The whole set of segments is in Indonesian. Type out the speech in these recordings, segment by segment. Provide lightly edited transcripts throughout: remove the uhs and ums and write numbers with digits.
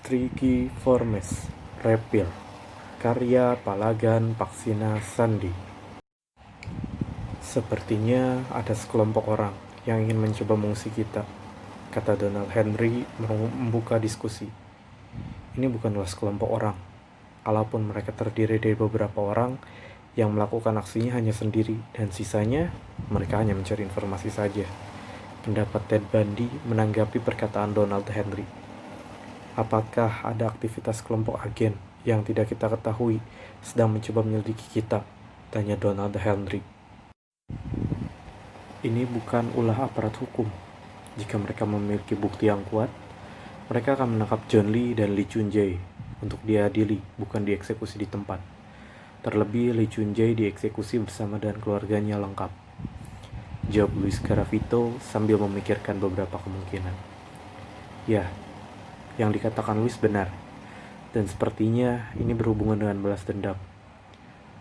Strigiformes Reptil, karya Palagan Paksina Sandi. Sepertinya ada sekelompok orang yang ingin mencoba mengusik kita, kata Donald Henry membuka diskusi. Ini bukanlah sekelompok orang, kalaupun mereka terdiri dari beberapa orang yang melakukan aksinya hanya sendiri, dan sisanya mereka hanya mencari informasi saja. Pendapat Ted Bundy menanggapi perkataan Donald Henry. Apakah ada aktivitas kelompok agen yang tidak kita ketahui sedang mencoba menyelidiki kita? Tanya Donald Henry. Ini bukan ulah aparat hukum. Jika mereka memiliki bukti yang kuat, mereka akan menangkap John Lee dan Lee Chun-jae untuk diadili, bukan dieksekusi di tempat. Terlebih Lee Chun-jae dieksekusi bersama dan keluarganya lengkap. Jawab Luis Garavito sambil memikirkan beberapa kemungkinan. Ya, yang dikatakan Luis benar, dan sepertinya ini berhubungan dengan balas dendam.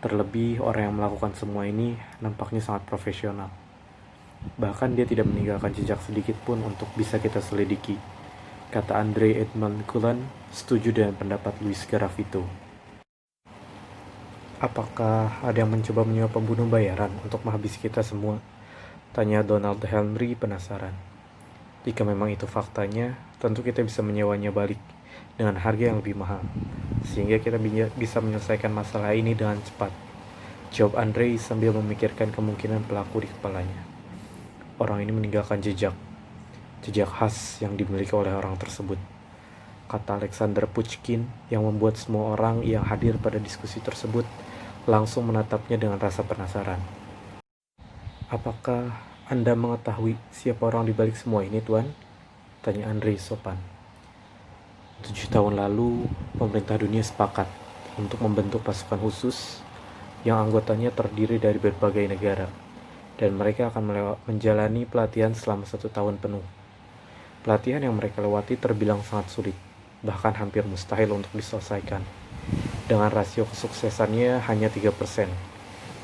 Terlebih orang yang melakukan semua ini nampaknya sangat profesional. Bahkan dia tidak meninggalkan jejak sedikit pun untuk bisa kita selidiki, kata Andre Edmond Cullen, setuju dengan pendapat Luis Garavito. Apakah ada yang mencoba menyewa pembunuh bayaran untuk menghabisi kita semua? Tanya Donald Henry penasaran. Jika memang itu faktanya, tentu kita bisa menyewanya balik dengan harga yang lebih mahal, sehingga kita bisa menyelesaikan masalah ini dengan cepat. Jawab Andre sambil memikirkan kemungkinan pelaku di kepalanya. Orang ini meninggalkan jejak khas yang dimiliki oleh orang tersebut, kata Alexander Pushkin, yang membuat semua orang yang hadir pada diskusi tersebut langsung menatapnya dengan rasa penasaran. Apakah Anda mengetahui siapa orang di balik semua ini, Tuan? Tanya Andre sopan. 7 tahun lalu, pemerintah dunia sepakat untuk membentuk pasukan khusus yang anggotanya terdiri dari berbagai negara, dan mereka akan menjalani pelatihan selama 1 tahun penuh. Pelatihan yang mereka lewati terbilang sangat sulit, bahkan hampir mustahil untuk diselesaikan, dengan rasio kesuksesannya hanya 3%,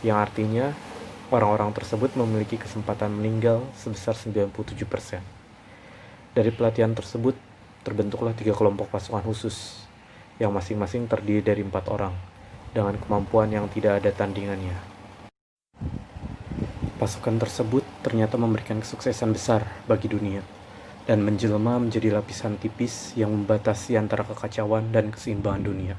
yang artinya orang-orang tersebut memiliki kesempatan meninggal sebesar 97%. Dari pelatihan tersebut, terbentuklah 3 kelompok pasukan khusus, yang masing-masing terdiri dari 4 orang, dengan kemampuan yang tidak ada tandingannya. Pasukan tersebut ternyata memberikan kesuksesan besar bagi dunia, dan menjelma menjadi lapisan tipis yang membatasi antara kekacauan dan keseimbangan dunia.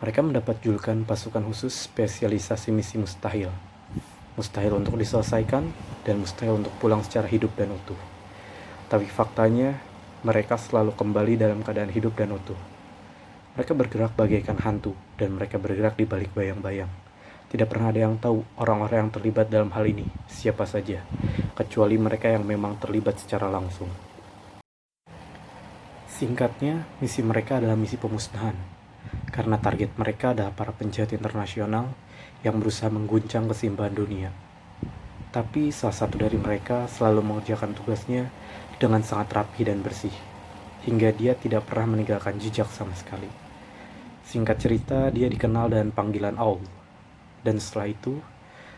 Mereka mendapat julukan pasukan khusus spesialisasi misi mustahil. Mustahil untuk diselesaikan, dan mustahil untuk pulang secara hidup dan utuh. Tapi faktanya, mereka selalu kembali dalam keadaan hidup dan utuh. Mereka bergerak bagaikan hantu, dan mereka bergerak di balik bayang-bayang. Tidak pernah ada yang tahu orang-orang yang terlibat dalam hal ini, siapa saja, kecuali mereka yang memang terlibat secara langsung. Singkatnya, misi mereka adalah misi pemusnahan, karena target mereka adalah para penjahat internasional yang berusaha mengguncang keseimbangan dunia. Tapi salah satu dari mereka selalu mengerjakan tugasnya dengan sangat rapi dan bersih, hingga dia tidak pernah meninggalkan jejak sama sekali. Singkat cerita, dia dikenal dengan panggilan Owl. Dan setelah itu,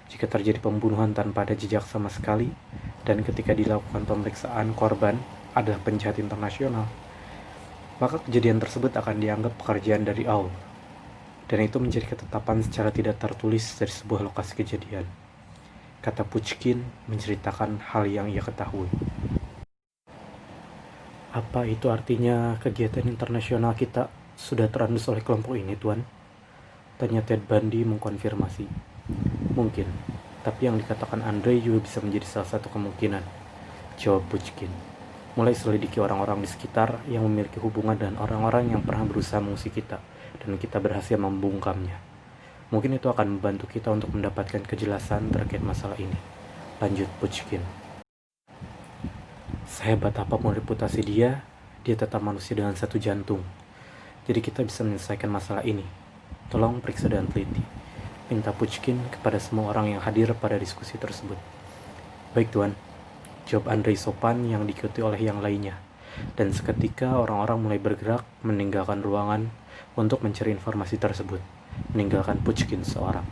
jika terjadi pembunuhan tanpa ada jejak sama sekali, dan ketika dilakukan pemeriksaan korban adalah penjahat internasional, maka kejadian tersebut akan dianggap pekerjaan dari Owl. Dan itu menjadi ketetapan secara tidak tertulis dari sebuah lokasi kejadian, kata Pushkin menceritakan hal yang ia ketahui. Apa itu artinya kegiatan internasional kita sudah terendus oleh kelompok ini, Tuan? Tanya Ted Bundy mengkonfirmasi. Mungkin, tapi yang dikatakan Andre juga bisa menjadi salah satu kemungkinan, jawab Pushkin. Mulai selidiki orang-orang di sekitar yang memiliki hubungan dengan orang-orang yang pernah berusaha mengusik kita, dan kita berhasil membungkamnya. Mungkin itu akan membantu kita untuk mendapatkan kejelasan terkait masalah ini, lanjut Pushkin. Sehebat apapun reputasi dia tetap manusia dengan satu jantung. Jadi kita bisa menyelesaikan masalah ini. Tolong periksa dan teliti, pinta Pushkin kepada semua orang yang hadir pada diskusi tersebut. Baik, Tuan, jawab Andre sopan yang diikuti oleh yang lainnya. Dan seketika orang-orang mulai bergerak meninggalkan ruangan untuk mencari informasi tersebut, meninggalkan Pushkin seorang.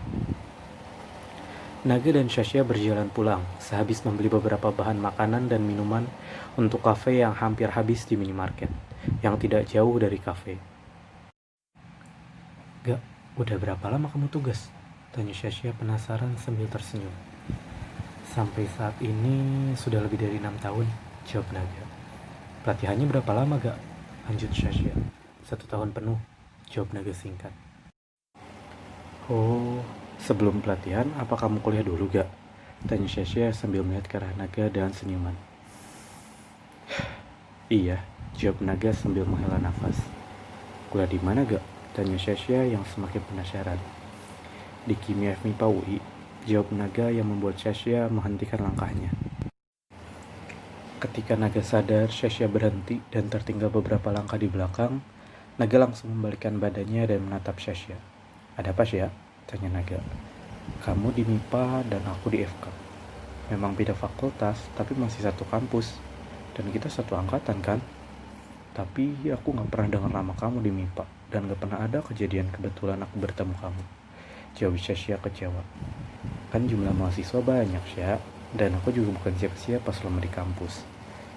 Naga dan Shasha berjalan pulang sehabis membeli beberapa bahan makanan dan minuman untuk kafe yang hampir habis di minimarket. yang tidak jauh dari kafe. Gak, udah berapa lama kamu tugas? Tanya Shasha penasaran sambil tersenyum. Sampai saat ini sudah lebih dari 6 tahun, jawab Naga. Pelatihannya berapa lama gak? Lanjut Shasha. 1 tahun penuh, jawab Naga singkat. Oh, sebelum pelatihan apa kamu kuliah dulu gak? Tanya Shasha sambil melihat ke arah Naga dan senyuman. Iya, jawab Naga sambil menghela nafas. Kuliah di mana gak? Tanya Shasha yang semakin penasaran. Di Kimia FMIPA UI, jawab Naga yang membuat Shasha menghentikan langkahnya. Ketika Naga sadar, Shasha berhenti dan tertinggal beberapa langkah di belakang. Naga langsung membalikkan badannya dan menatap Shasha. Ada apa Shasha? Tanya Naga. Kamu di MIPA dan aku di FK. Memang beda fakultas, tapi masih satu kampus. Dan kita satu angkatan kan? Tapi aku gak pernah dengar nama kamu di MIPA. Dan gak pernah ada kejadian kebetulan aku bertemu kamu. Jawab Shasha kecewa. Kan jumlah mahasiswa banyak Sya. Dan aku juga bukan siapa-siapa selama di kampus.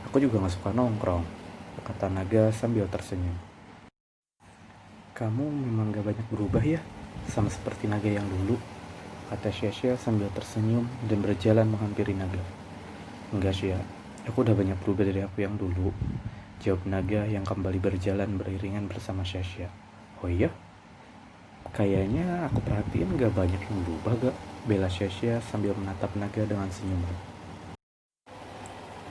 Aku juga gak suka nongkrong, kata Naga sambil tersenyum. Kamu memang gak banyak berubah ya? Sama seperti Naga yang dulu, kata Shasha sambil tersenyum dan berjalan menghampiri Naga. Enggak Sya, aku udah banyak berubah dari aku yang dulu, jawab Naga yang kembali berjalan beriringan bersama Shasha. Oh iya? Kayaknya aku perhatiin gak banyak yang berubah gak? Bela Shasha sambil menatap Naga dengan senyuman.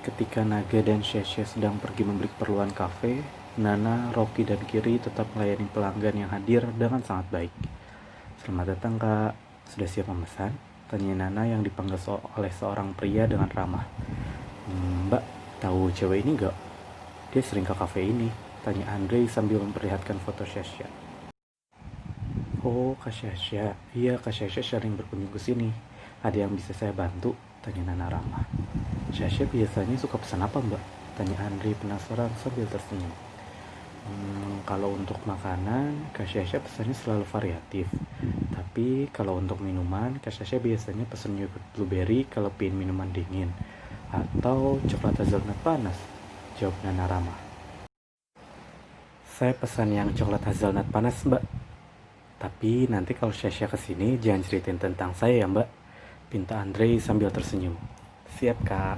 Ketika Naga dan Shasha sedang pergi membeli keperluan kafe, Nana, Rocky, dan Kiri tetap melayani pelanggan yang hadir dengan sangat baik. Selamat datang kak, sudah siap memesan? Tanya Nana yang dipanggil oleh seorang pria dengan ramah. Mbak, tahu cewek ini gak? Dia sering ke kafe ini, tanya Andre sambil memperlihatkan foto Shasha. Oh, Kak Shasha. Iya, Kak Shasha sering berkunjung ke sini. Ada yang bisa saya bantu? Tanya Nana ramah. Shasha biasanya suka pesan apa, Mbak? Tanya Andre penasaran sambil tersenyum. Kalau untuk makanan, Kak Shasha pesannya selalu variatif. Tapi kalau untuk minuman, Kak Shasha biasanya pesan yogurt blueberry kalau pengen minuman dingin. Atau coklat hazelnut panas, jawab Nana ramah. Saya pesan yang coklat hazelnut panas, Mbak. Tapi nanti kalau Shasha kesini jangan ceritain tentang saya ya Mbak, pinta Andre sambil tersenyum. Siap kak.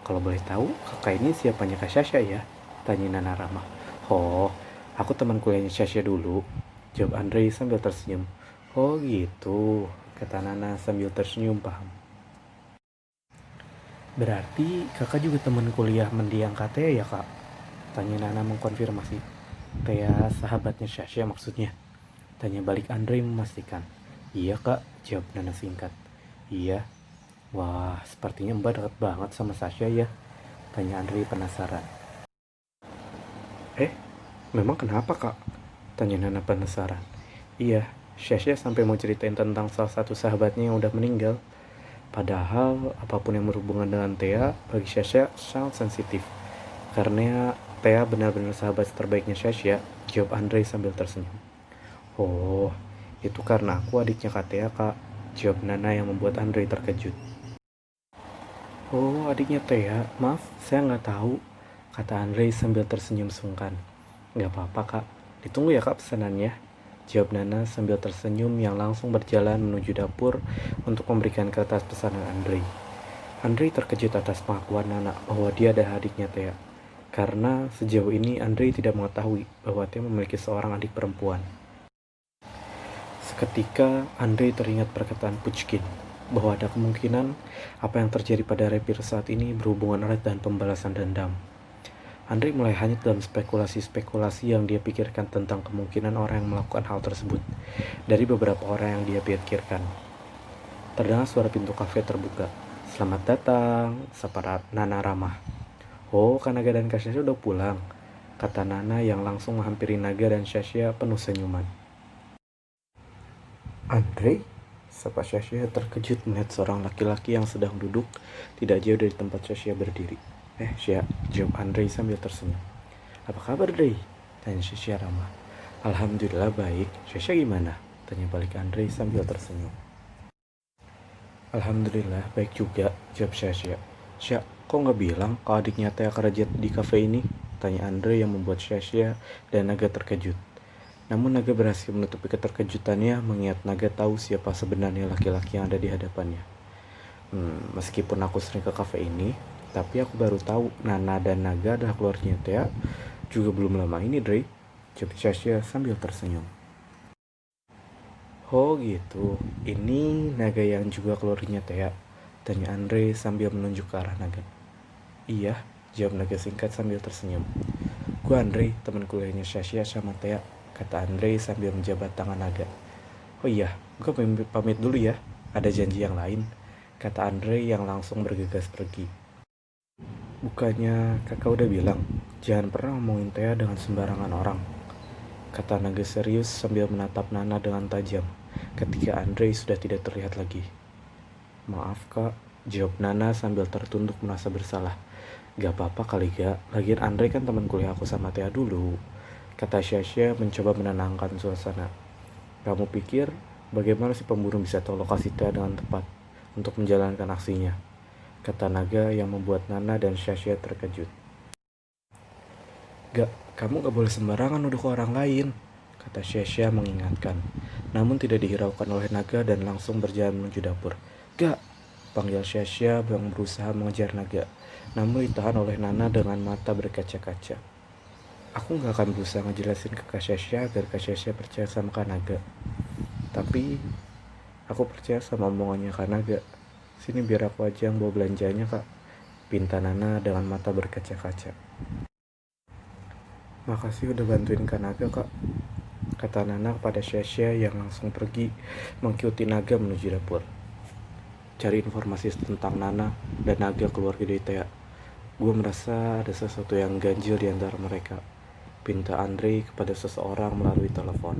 Kalau boleh tahu kakak ini siapanya Kak Shasha ya? Tanya Nana ramah. Oh, aku teman kuliahnya Shasha dulu, jawab Andre sambil tersenyum. Oh gitu, kata Nana sambil tersenyum paham. Berarti kakak juga teman kuliah mendiang Katea ya kak? Tanya Nana mengkonfirmasi. Tea sahabatnya Shasha maksudnya. Tanya balik Andre memastikan. Iya kak, jawab Nana singkat. Iya. Wah, sepertinya Mbak dekat banget sama Shasha ya? Tanya Andre penasaran. Memang kenapa kak? Tanya Nana penasaran. Iya, Shasha sampai mau ceritain tentang salah satu sahabatnya yang udah meninggal. Padahal apapun yang berhubungan dengan Tea bagi Shasha sangat sensitif. Karena Tea benar-benar sahabat terbaiknya Shasha, jawab Andre sambil tersenyum. Oh, itu karena aku adiknya Katea kak, jawab Nana yang membuat Andre terkejut. Oh, adiknya Tea, maaf saya nggak tahu, kata Andre sambil tersenyum sungkan. Nggak apa-apa kak, ditunggu ya kak pesanannya, jawab Nana sambil tersenyum yang langsung berjalan menuju dapur untuk memberikan kertas pesanan Andre. Andre terkejut atas pengakuan Nana bahwa dia adalah adiknya Tea, karena sejauh ini Andre tidak mengetahui bahwa Tea memiliki seorang adik perempuan. Seketika Andre teringat perkataan Puchkin bahwa ada kemungkinan apa yang terjadi pada Repir saat ini berhubungan erat dengan pembalasan dendam. Andre mulai hanyut dalam spekulasi-spekulasi yang dia pikirkan tentang kemungkinan orang yang melakukan hal tersebut dari beberapa orang yang dia pikirkan. Terdengar suara pintu kafe terbuka. Selamat datang, sapa Nana ramah. Oh, Kak Naga dan Kak Shasha udah pulang, kata Nana yang langsung menghampiri Naga dan Shasha penuh senyuman. Andre? Sapa Shasha terkejut melihat seorang laki-laki yang sedang duduk tidak jauh dari tempat Shasha berdiri. Shasha, jawab Andre sambil tersenyum. Apa kabar, Dre? Tanya Shasha ramah. Alhamdulillah baik. Shasha gimana? Tanya balik Andre sambil tersenyum. Alhamdulillah baik juga, jawab Shasha. Shasha, kok nggak bilang kalau adiknya Tea kerja di kafe ini? Tanya Andre yang membuat Shasha dan Naga terkejut. Namun Naga berhasil menutupi keterkejutannya mengingat Naga tahu siapa sebenarnya laki-laki yang ada di hadapannya. Meskipun aku sering ke kafe ini, tapi aku baru tahu Nana dan Naga adalah keluarganya Thea juga belum lama ini, Dre. Jawab Shasha sambil tersenyum. Oh gitu, ini Naga yang juga keluarganya Thea? Tanya Andre sambil menunjuk ke arah Naga. Iya, jawab Naga singkat sambil tersenyum. Gue Andre, teman kuliahnya Shasha sama Thea, kata Andre sambil menjabat tangan Naga. Oh iya, gue pamit dulu ya, ada janji yang lain, kata Andre yang langsung bergegas pergi. Bukannya kakak udah bilang, jangan pernah ngomongin Thea dengan sembarangan orang, kata Naga serius sambil menatap Nana dengan tajam ketika Andre sudah tidak terlihat lagi. Maaf kak, jawab Nana sambil tertunduk merasa bersalah. Gak apa-apa kali gak, lagian Andre kan teman kuliah aku sama Thea dulu, kata Shasha mencoba menenangkan suasana. Kamu pikir bagaimana si pembunuh bisa tahu lokasi Thea dengan tepat untuk menjalankan aksinya? Kata Naga yang membuat Nana dan Shasha terkejut. Gak, kamu gak boleh sembarangan nuduh ke orang lain, kata Shasha mengingatkan. Namun tidak dihiraukan oleh Naga dan langsung berjalan menuju dapur. Gak, panggil Shasha yang berusaha mengejar Naga, namun ditahan oleh Nana dengan mata berkaca-kaca. Aku gak akan berusaha ngejelasin ke Kak Shasha agar Kak Shasha percaya sama Kak Naga. Tapi aku percaya sama omongannya Kak Naga. Sini biar aku aja yang bawa belanjanya kak, pinta Nana dengan mata berkaca-kaca. Makasih udah bantuin Kak Naga kak, kata Nana kepada Shasha yang langsung pergi mengikuti Naga menuju dapur. Cari informasi tentang Nana dan Naga keluarga dari Thea. Gue merasa ada sesuatu yang ganjil di antara mereka, pinta Andre kepada seseorang melalui telepon.